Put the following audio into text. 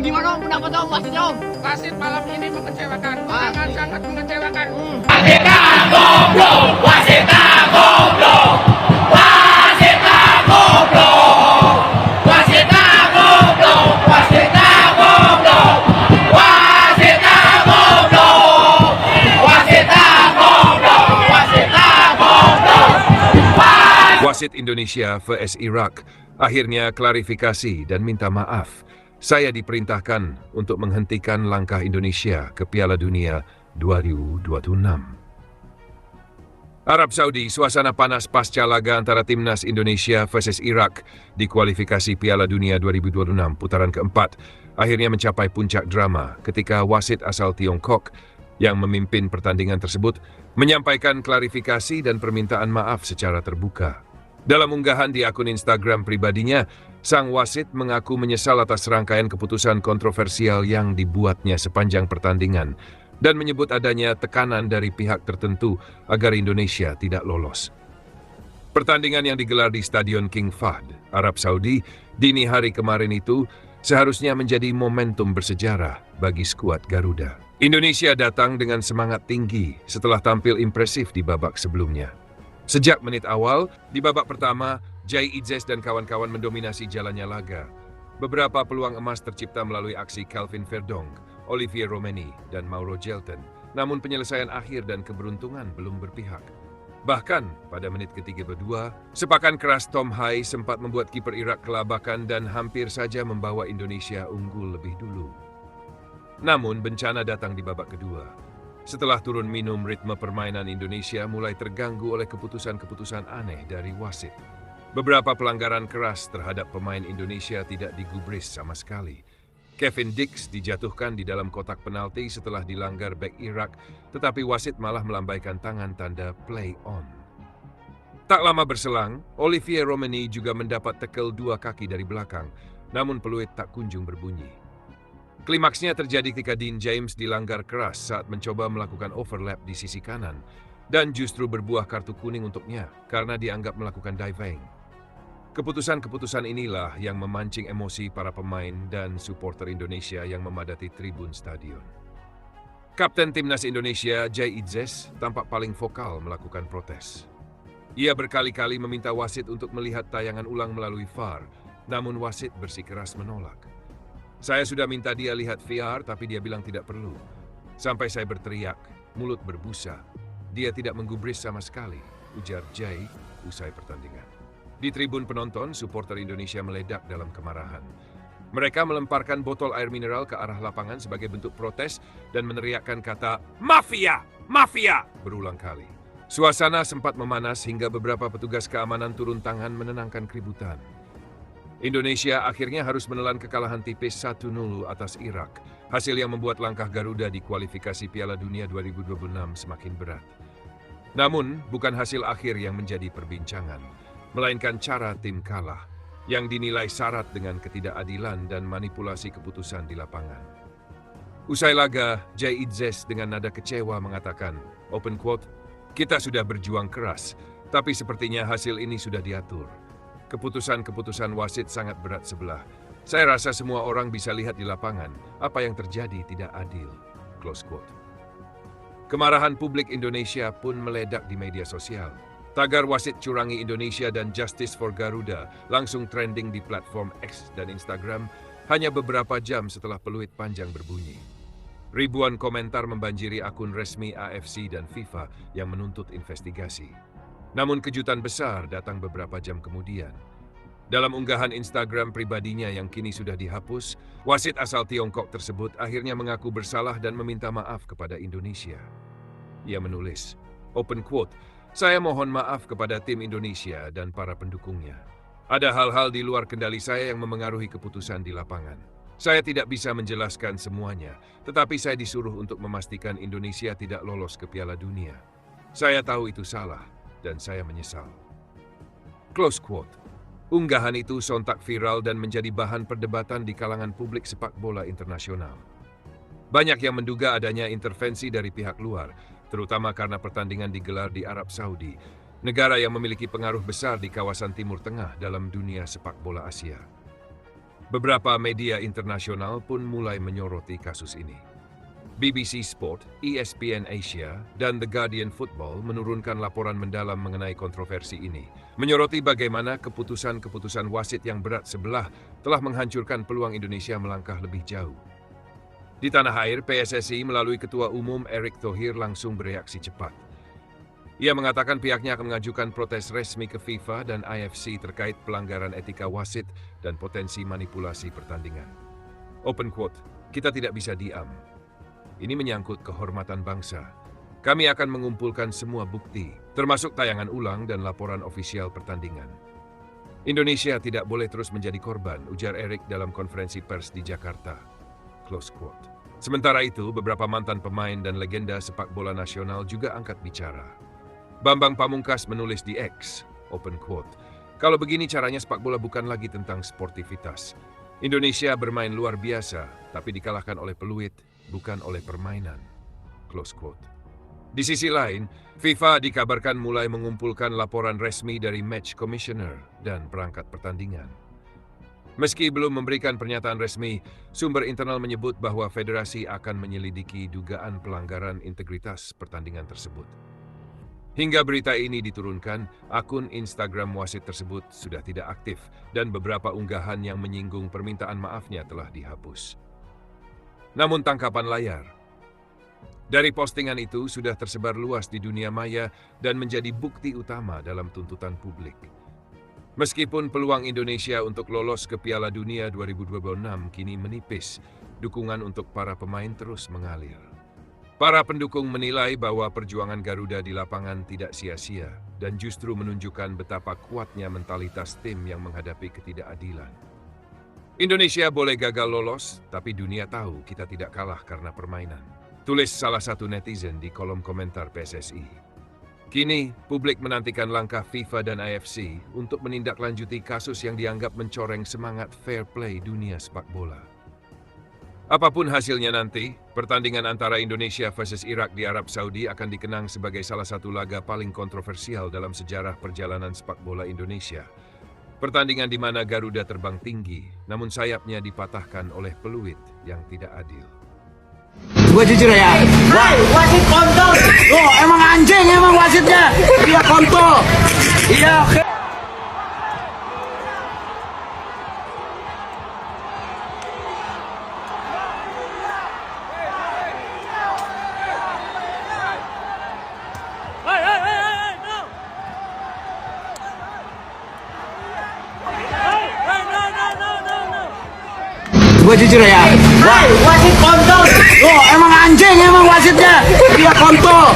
Gimana pendapat Om wasit Om? Wasit malam ini mengecewakan, sangat mengecewakan. Wasit Indonesia vs Irak akhirnya klarifikasi dan minta maaf. Saya diperintahkan untuk menghentikan langkah Indonesia ke Piala Dunia 2026. Arab Saudi, suasana panas pasca laga antara timnas Indonesia vs Irak di kualifikasi Piala Dunia 2026 putaran keempat akhirnya mencapai puncak drama ketika wasit asal Tiongkok yang memimpin pertandingan tersebut menyampaikan klarifikasi dan permintaan maaf secara terbuka. Dalam unggahan di akun Instagram pribadinya, sang wasit mengaku menyesal atas rangkaian keputusan kontroversial yang dibuatnya sepanjang pertandingan dan menyebut adanya tekanan dari pihak tertentu agar Indonesia tidak lolos. Pertandingan yang digelar di Stadion King Fahd, Arab Saudi, dini hari kemarin itu seharusnya menjadi momentum bersejarah bagi skuad Garuda. Indonesia datang dengan semangat tinggi setelah tampil impresif di babak sebelumnya. Sejak menit awal, di babak pertama, Jai Idzes dan kawan-kawan mendominasi jalannya laga. Beberapa peluang emas tercipta melalui aksi Calvin Verdonk, Olivier Romeni, dan Mauro Jelten. Namun penyelesaian akhir dan keberuntungan belum berpihak. Bahkan, pada menit ke-32, sepakan keras Tom Hai sempat membuat kiper Irak kelabakan dan hampir saja membawa Indonesia unggul lebih dulu. Namun, bencana datang di babak kedua. Setelah turun minum, ritme permainan Indonesia mulai terganggu oleh keputusan-keputusan aneh dari wasit. Beberapa pelanggaran keras terhadap pemain Indonesia tidak digubris sama sekali. Kevin Dix dijatuhkan di dalam kotak penalti setelah dilanggar bek Irak, tetapi wasit malah melambaikan tangan tanda play on. Tak lama berselang, Olivier Romeni juga mendapat tekel dua kaki dari belakang, namun peluit tak kunjung berbunyi. Klimaksnya terjadi ketika Dean James dilanggar keras saat mencoba melakukan overlap di sisi kanan dan justru berbuah kartu kuning untuknya karena dianggap melakukan diving. Keputusan-keputusan inilah yang memancing emosi para pemain dan supporter Indonesia yang memadati tribun stadion. Kapten Timnas Indonesia, Jai Idzes, tampak paling vokal melakukan protes. Ia berkali-kali meminta wasit untuk melihat tayangan ulang melalui VAR, namun wasit bersikeras menolak. Saya sudah minta dia lihat VR, tapi dia bilang tidak perlu. Sampai saya berteriak, mulut berbusa. Dia tidak menggubris sama sekali, ujar Jai usai pertandingan. Di tribun penonton, supporter Indonesia meledak dalam kemarahan. Mereka melemparkan botol air mineral ke arah lapangan sebagai bentuk protes dan meneriakkan kata "Mafia! Mafia!" berulang kali. Suasana sempat memanas hingga beberapa petugas keamanan turun tangan menenangkan keributan. Indonesia akhirnya harus menelan kekalahan tipis 1-0 atas Irak, hasil yang membuat langkah Garuda di kualifikasi Piala Dunia 2026 semakin berat. Namun, bukan hasil akhir yang menjadi perbincangan, melainkan cara tim kalah, yang dinilai syarat dengan ketidakadilan dan manipulasi keputusan di lapangan. Usai laga, Jai Idzes dengan nada kecewa mengatakan, open quote, "Kita sudah berjuang keras, tapi sepertinya hasil ini sudah diatur. Keputusan-keputusan wasit sangat berat sebelah. Saya rasa semua orang bisa lihat di lapangan, apa yang terjadi tidak adil." Close quote. Kemarahan publik Indonesia pun meledak di media sosial. Tagar wasit curangi Indonesia dan Justice for Garuda langsung trending di platform X dan Instagram hanya beberapa jam setelah peluit panjang berbunyi. Ribuan komentar membanjiri akun resmi AFC dan FIFA yang menuntut investigasi. Namun kejutan besar datang beberapa jam kemudian. Dalam unggahan Instagram pribadinya yang kini sudah dihapus, wasit asal Tiongkok tersebut akhirnya mengaku bersalah dan meminta maaf kepada Indonesia. Ia menulis, open quote, "Saya mohon maaf kepada tim Indonesia dan para pendukungnya. Ada hal-hal di luar kendali saya yang memengaruhi keputusan di lapangan. Saya tidak bisa menjelaskan semuanya, tetapi saya disuruh untuk memastikan Indonesia tidak lolos ke Piala Dunia. Saya tahu itu salah, dan saya menyesal." Close quote. Unggahan itu sontak viral dan menjadi bahan perdebatan di kalangan publik sepak bola internasional. Banyak yang menduga adanya intervensi dari pihak luar, terutama karena pertandingan digelar di Arab Saudi, negara yang memiliki pengaruh besar di kawasan Timur Tengah dalam dunia sepak bola Asia. Beberapa media internasional pun mulai menyoroti kasus ini. BBC Sport, ESPN Asia, dan The Guardian Football menurunkan laporan mendalam mengenai kontroversi ini, menyoroti bagaimana keputusan-keputusan wasit yang berat sebelah telah menghancurkan peluang Indonesia melangkah lebih jauh. Di tanah air, PSSI melalui Ketua Umum Erick Thohir langsung bereaksi cepat. Ia mengatakan pihaknya akan mengajukan protes resmi ke FIFA dan AFC terkait pelanggaran etika wasit dan potensi manipulasi pertandingan. Open quote, "Kita tidak bisa diam. Ini menyangkut kehormatan bangsa. Kami akan mengumpulkan semua bukti, termasuk tayangan ulang dan laporan ofisial pertandingan. Indonesia tidak boleh terus menjadi korban," ujar Erick dalam konferensi pers di Jakarta. Close quote. Sementara itu, beberapa mantan pemain dan legenda sepak bola nasional juga angkat bicara. Bambang Pamungkas menulis di X, open quote, "Kalau begini caranya sepak bola bukan lagi tentang sportivitas. Indonesia bermain luar biasa, tapi dikalahkan oleh peluit, bukan oleh permainan." Close quote. Di sisi lain, FIFA dikabarkan mulai mengumpulkan laporan resmi dari match commissioner dan perangkat pertandingan. Meski belum memberikan pernyataan resmi, sumber internal menyebut bahwa federasi akan menyelidiki dugaan pelanggaran integritas pertandingan tersebut. Hingga berita ini diturunkan, akun Instagram wasit tersebut sudah tidak aktif dan beberapa unggahan yang menyinggung permintaan maafnya telah dihapus. Namun tangkapan layar dari postingan itu sudah tersebar luas di dunia maya dan menjadi bukti utama dalam tuntutan publik. Meskipun peluang Indonesia untuk lolos ke Piala Dunia 2026 kini menipis, dukungan untuk para pemain terus mengalir. Para pendukung menilai bahwa perjuangan Garuda di lapangan tidak sia-sia dan justru menunjukkan betapa kuatnya mentalitas tim yang menghadapi ketidakadilan. Indonesia boleh gagal lolos, tapi dunia tahu kita tidak kalah karena permainan, tulis salah satu netizen di kolom komentar PSSI. Kini, publik menantikan langkah FIFA dan AFC untuk menindaklanjuti kasus yang dianggap mencoreng semangat fair play dunia sepak bola. Apapun hasilnya nanti, pertandingan antara Indonesia versus Irak di Arab Saudi akan dikenang sebagai salah satu laga paling kontroversial dalam sejarah perjalanan sepak bola Indonesia. Pertandingan di mana Garuda terbang tinggi, namun sayapnya dipatahkan oleh peluit yang tidak adil. Gue jujur ya, wasit kontol. Oh, emang anjing emang wasitnya. Dia kontol. Iya. Gue jujur ya, wasit kontol. Oh, emang anjing emang wasitnya. Dia kontol.